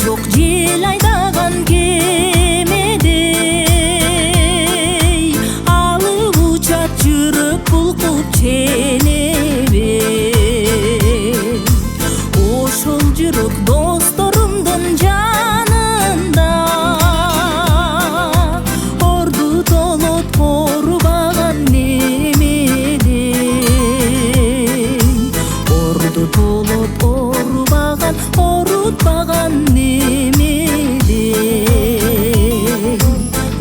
Жок жел айдаган кемедей алып учат жүрөк булкуп ченебей. Ошол жүрөк досторумдун жанында орду толот корубаган немедей. Орду толот орубаган орутпаган немедей.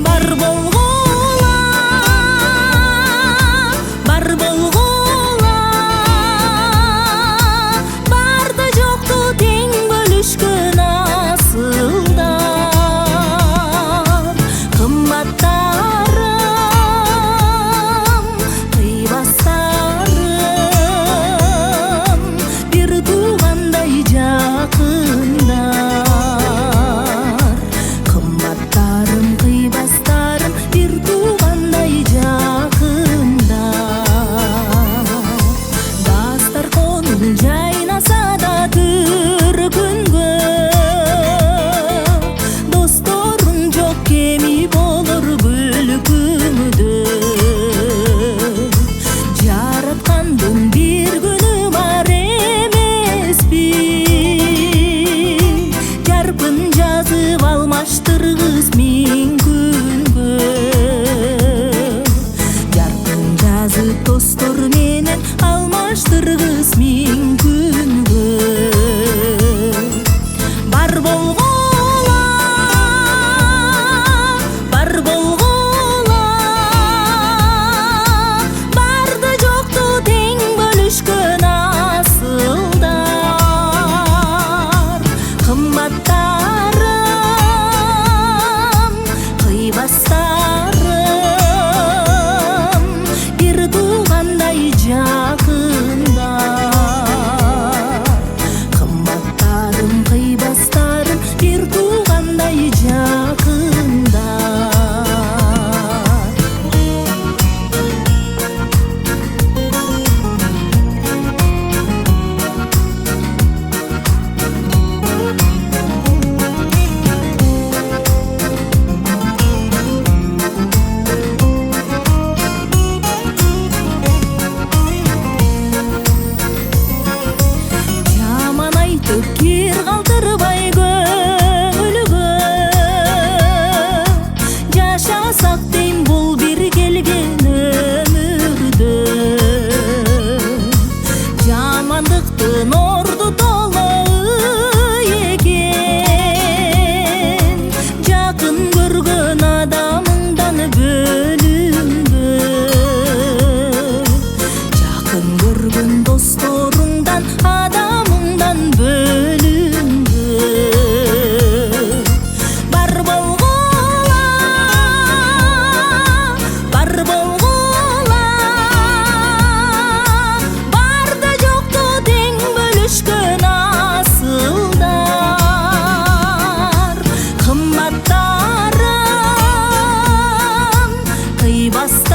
Бар болгола, бар болгола, барда жокту тең бөлүшкөн асылдар. Кымбаттарым, кыйбастарым, бир туугандай жакындар. Кымбаттарым, кыйбастарым, бир туугандай жакындар. Дастарконун жайнаса да түркүнгө, досторуң жок кеми болор бүлкүңдө. Жараткандын бир күнү бар эмеспи, жарпын жазып алмаштыргыс миң күнгө. Жарпын жазып достор менен алмаштыргыс миң күнгө. Бар болгола, бар болгола, барды жокту тең бөлүшкөн асылдар. Кымбаттарым, кыйбастарым, бир туугандай жакындар. Кымбаттарым, кыйбастарым, бир туугандай жакындар. Жаман айтып кир калтырбай көңүлгө, жашасак дейм бул бир келген өмүрдө. Жамандыктын орду толо экен, жакын көргөн адамыңдан бөлүнбө. Жакын көргөн досторуңдан адамыңдан бөлүнбө. Бар болгола, бар болгола, барда жокту тең бөлүшкөн асылдар. Кымбаттарым, кыйбастарым,